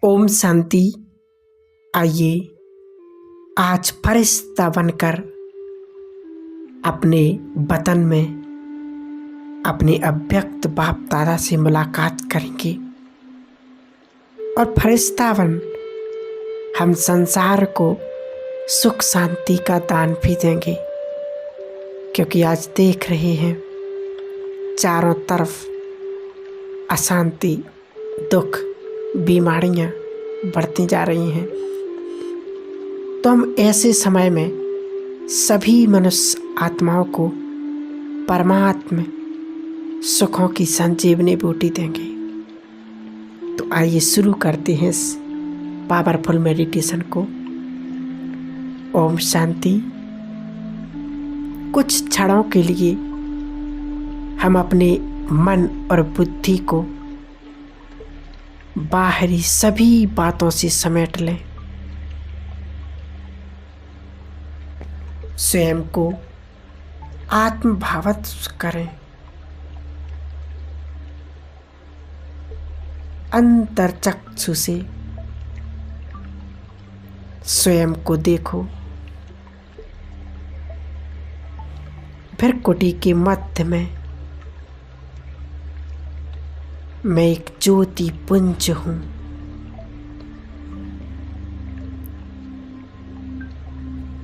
ओम शांति। आइए आज फरिश्ता बनकर अपने वतन में अपने अव्यक्त बाप दादा से मुलाकात करेंगे और फरिश्ता बन हम संसार को सुख शांति का दान भी देंगे, क्योंकि आज देख रहे हैं चारों तरफ अशांति, दुख, बीमारियां बढ़ती जा रही हैं। तो हम ऐसे समय में सभी मनुष्य आत्माओं को परमात्मा सुखों की संजीवनी बूटी देंगे। तो आइए शुरू करते हैं इस पावरफुल मेडिटेशन को। ओम शांति। कुछ क्षणों के लिए हम अपने मन और बुद्धि को बाहरी सभी बातों से समेट लें। स्वयं को आत्मभावित करें। अंतरचक्षु से स्वयं को देखो। फिर कुटी के मध्य में मैं एक ज्योति पुंज हूं।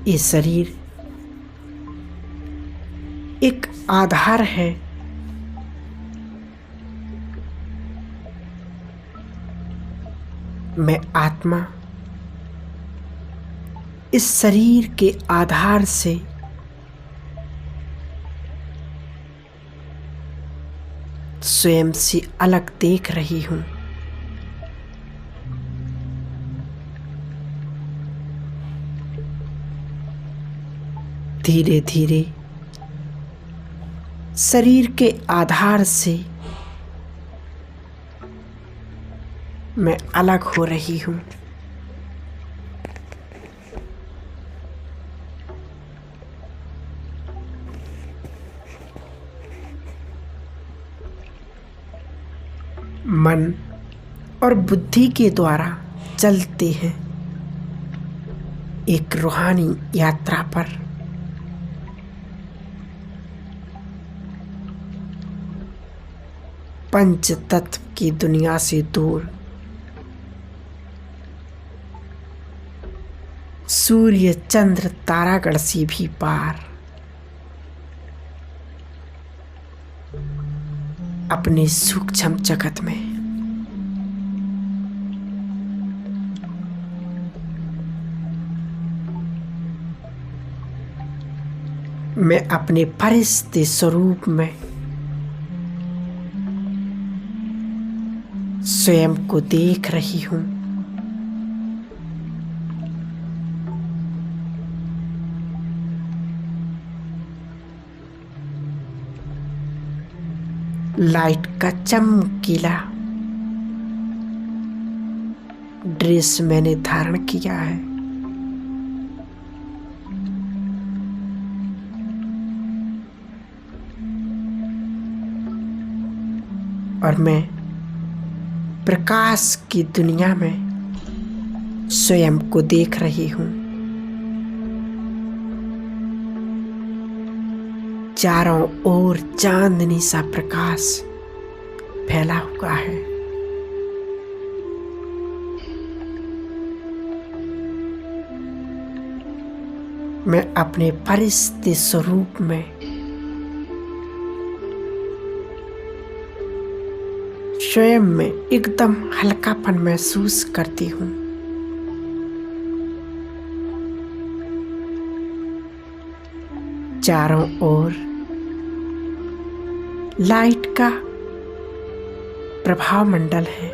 ये शरीर एक आधार है। मैं आत्मा इस शरीर के आधार से स्वयं से अलग देख रही हूं। धीरे धीरे शरीर के आधार से मैं अलग हो रही हूं। मन और बुद्धि के द्वारा चलते हैं एक रूहानी यात्रा पर। पंच तत्व की दुनिया से दूर, सूर्य चंद्र तारागण से भी पार, अपने सूक्ष्म जगत में मैं अपने फरिश्ते स्वरूप में स्वयं को देख रही हूं। लाइट का चमकीला ड्रेस मैंने धारण किया है। और मैं प्रकाश की दुनिया में स्वयं को देख रही हूं। चारों ओर चांदनी सा प्रकाश फैला हुआ है। मैं अपने फरिश्ते स्वरूप में स्वयं में एकदम हल्कापन महसूस करती हूं। चारों ओर लाइट का प्रभाव मंडल है।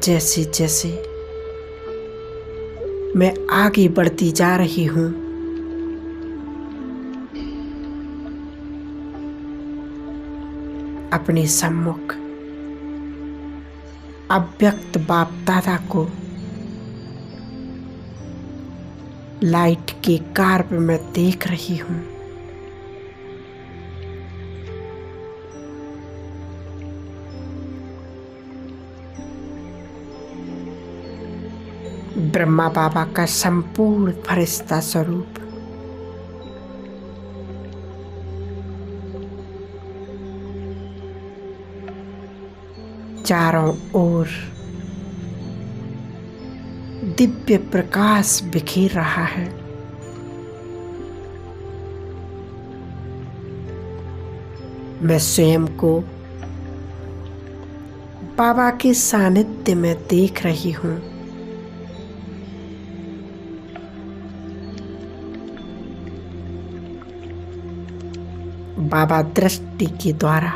जैसे जैसे मैं आगे बढ़ती जा रही हूं, अपने सम्मुख अव्यक्त बाप दादा को लाइट के कार्य में देख रही हूं। ब्रह्मा बाबा का संपूर्ण फरिश्ता स्वरूप चारों ओर दिव्य प्रकाश बिखेर रहा है। मैं स्वयं को बाबा के सानिध्य में देख रही हूँ। बाबा दृष्टि के द्वारा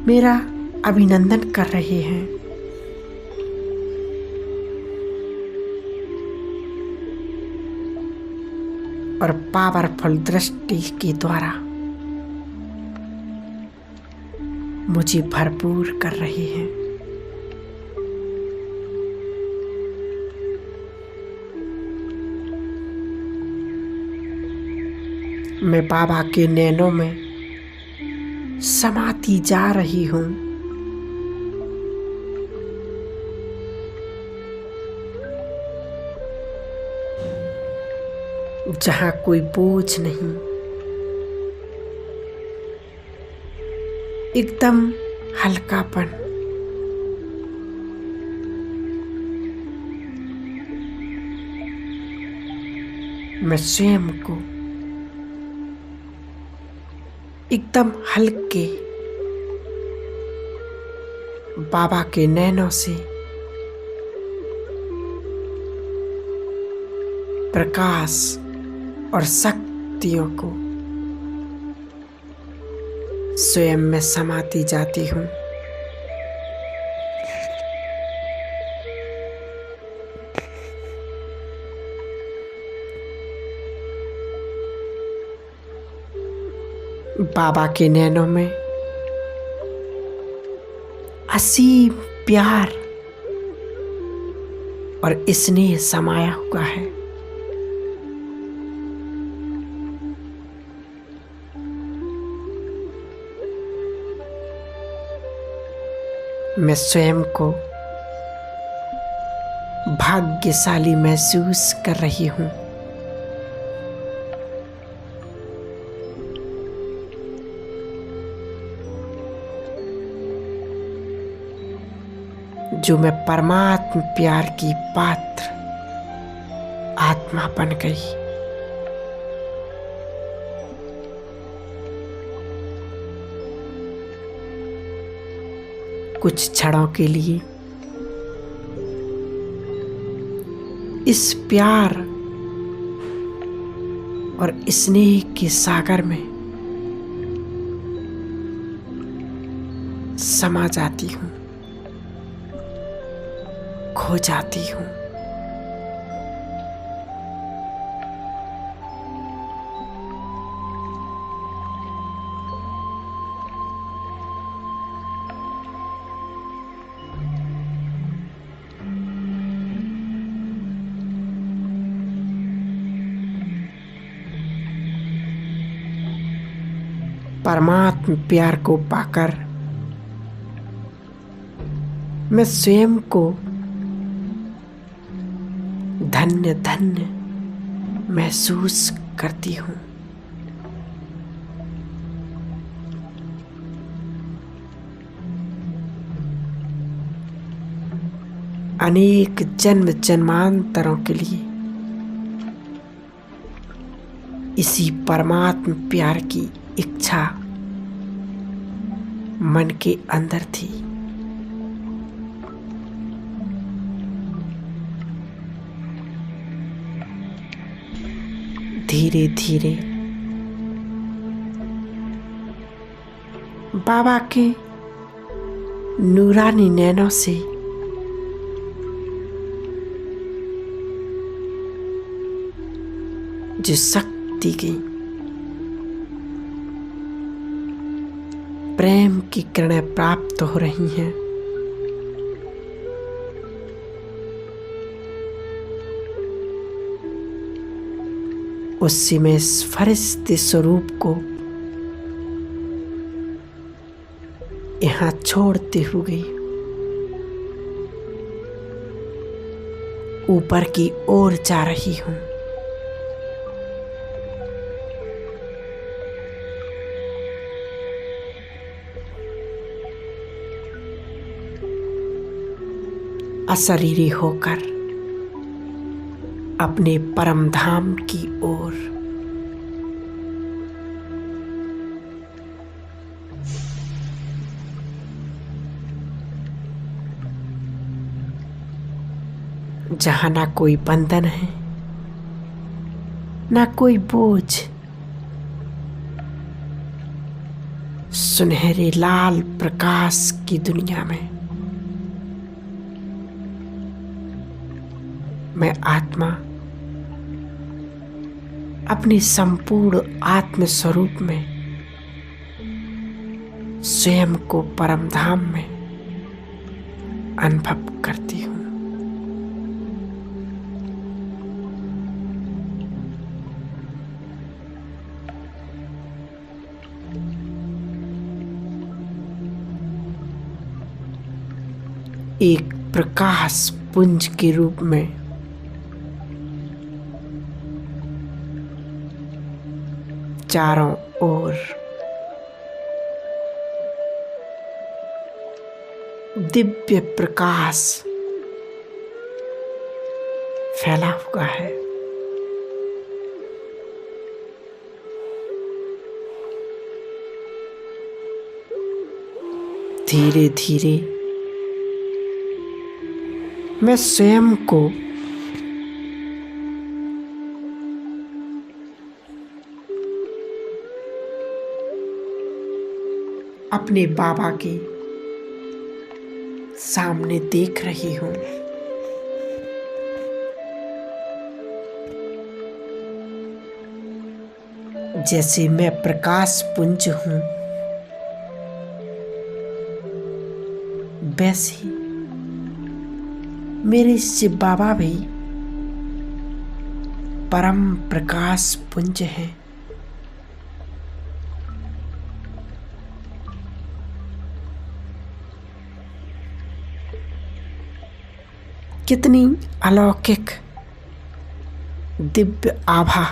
मेरा अभिनंदन कर रहे हैं। और पावरफुल दृष्टि के द्वारा मुझे भरपूर कर रहे हैं। मैं बाबा के नैनों में समाती जा रही हूँ। जहाँ कोई बोझ नहीं, एकदम हल्कापन। मैं स्वयं को एकदम हल्के बाबा के नैनों से प्रकाश और शक्तियों को स्वयं में समाती जाती हूँ। बाबा के नैनों में असीम प्यार और स्नेह समाया हुआ है। मैं स्वयं को भाग्यशाली महसूस कर रही हूँ। जो मैं परमात्म प्यार की पात्र आत्मा बन गई। कुछ क्षणों के लिए इस प्यार और स्नेह के सागर में समा जाती हूँ, खो जाती हूँ। परमात्म प्यार को पाकर मैं स्वयं को धन्य धन्य महसूस करती हूँ। अनेक जन्म जन्मांतरों के लिए इसी परमात्म प्यार की इच्छा मन के अंदर थी। धीरे धीरे बाबा के नूरानी नैनों से जो शक्ति की प्रेम की किरणें प्राप्त हो रही हैं, उससे मैं इस फरिश्ते स्वरूप को यहाँ छोड़ते हुए ऊपर की ओर जा रही हूं। अशरीरी होकर अपने परम धाम की ओर। जहां ना कोई बंधन है, ना कोई बोझ। सुनहरे लाल प्रकाश की दुनिया में मैं आत्मा अपने संपूर्ण आत्म स्वरूप में स्वयं को परम धाम में अनुभव करती हूँ। एक प्रकाश पुंज के रूप में चारों ओर दिव्य प्रकाश फैला हुआ है। धीरे धीरे मैं स्वयं को अपने बाबा के सामने देख रही हूं। जैसे मैं प्रकाश पुंज हूं, वैसे मेरे शिव बाबा भी परम प्रकाश पुंज हैं। कितनी अलौकिक दिव्य आभा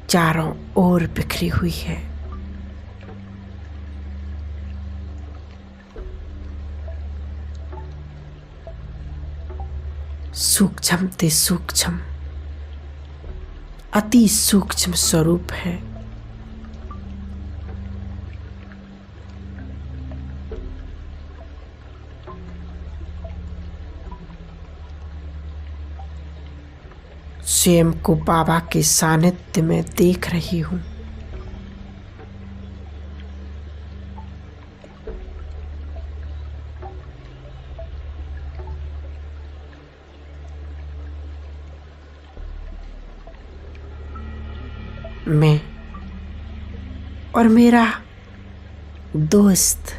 चारों ओर बिखरी हुई है। सूक्ष्म ते सूक्ष्म, अति सूक्ष्म स्वरूप है। स्वयं को बाबा के सानिध्य में देख रही हूं। मैं और मेरा दोस्त,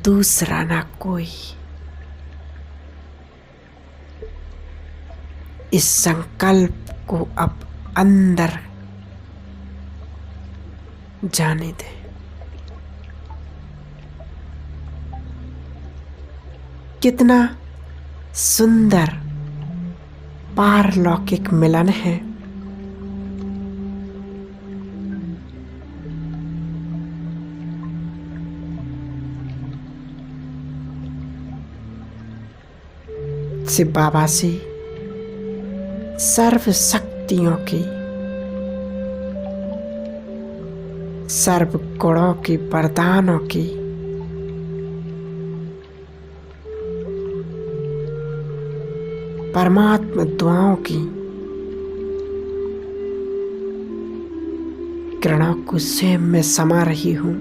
दूसरा ना कोई, इस संकल्प को अब अंदर जाने दे। कितना सुंदर पारलौकिक मिलन है। शिव बाबा से सर्व शक्तियों की, सर्व गुणों की, वरदानों की परमात्मा दुआओं की किरणों को स्वयं में समा रही हूं।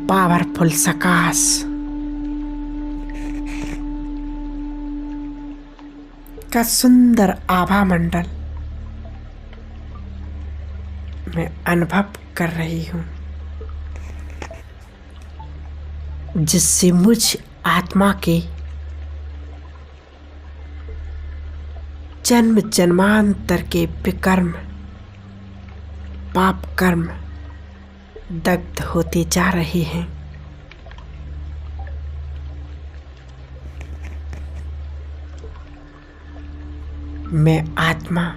पावरफुल सकाश का सुंदर आभा मंडल मैं अनुभव कर रही हूं, जिससे मुझ आत्मा के जन्म जन्मांतर के विकर्म पाप कर्म दग्ध होते जा रहे हैं। मैं आत्मा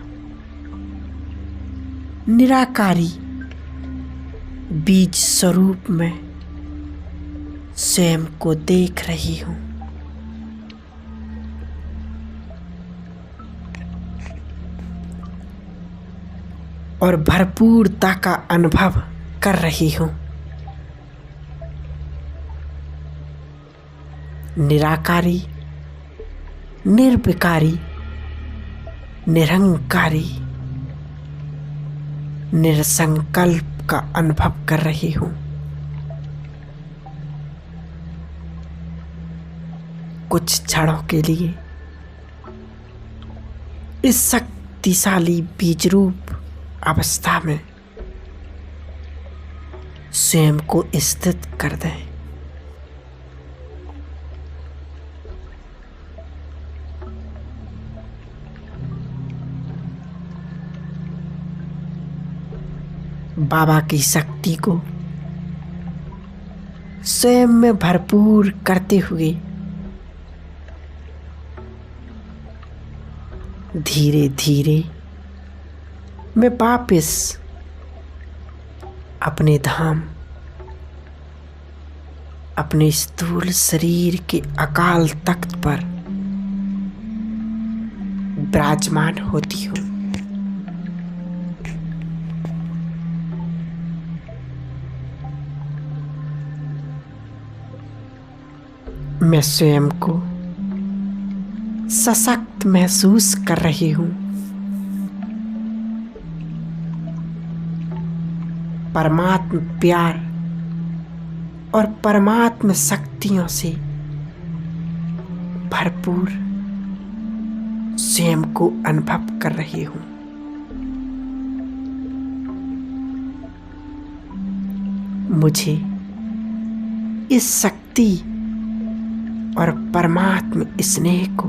निराकारी बीज स्वरूप में स्वयं को देख रही हूं। और भरपूरता का अनुभव कर रही हूं। निराकारी, निर्विकारी, निरंकारी, निरसंकल्प का अनुभव कर रही हूं। कुछ क्षणों के लिए इस शक्तिशाली बीजरूप अवस्था में स्वयं को स्थित कर दें। बाबा की शक्ति को स्वयं में भरपूर करते हुए धीरे धीरे मैं वापस अपने धाम, अपने स्थूल शरीर के अकाल तख्त पर विराजमान होती हूँ। मैं स्वयं को सशक्त महसूस कर रही हूँ। परमात्म प्यार और परमात्म शक्तियों से भरपूर स्वयं को अनुभव कर रही हूं। मुझे इस शक्ति और परमात्म स्नेह को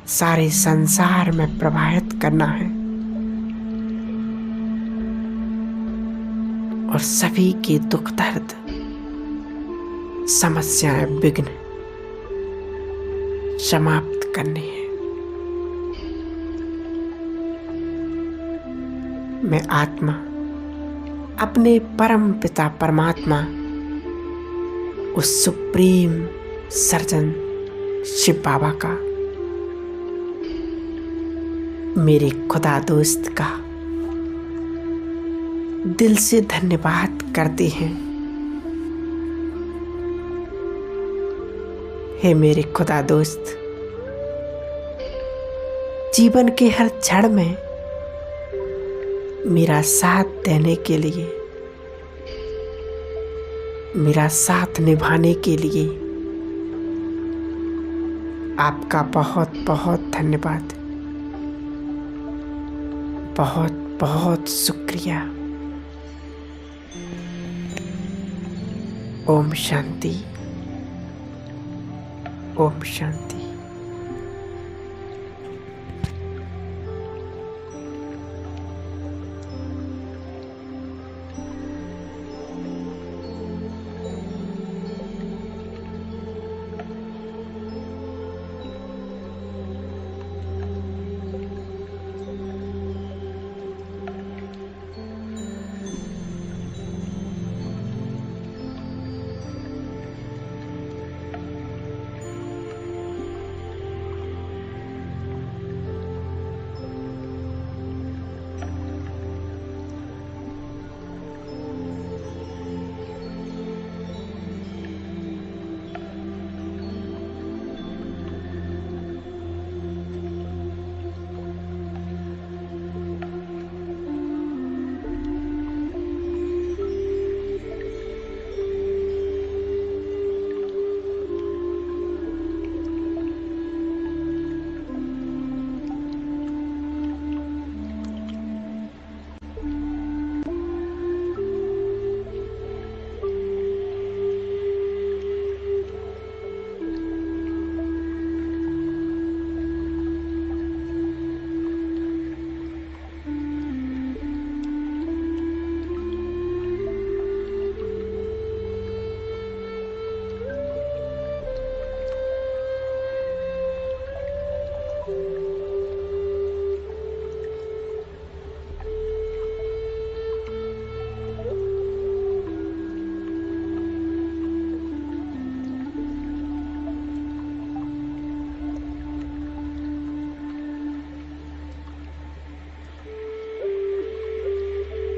सारे संसार में प्रवाहित करना है और सभी के दुख दर्द, समस्याएं, विघ्न समाप्त करने हैं। मैं आत्मा अपने परम पिता परमात्मा, उस सुप्रीम सर्जन शिव बाबा का, मेरे खुदा दोस्त का दिल से धन्यवाद करते हैं। हे मेरे खुदा दोस्त, जीवन के हर क्षण में मेरा साथ देने के लिए, मेरा साथ निभाने के लिए आपका बहुत बहुत धन्यवाद, बहुत बहुत शुक्रिया। ओम शांति, ओम शांति।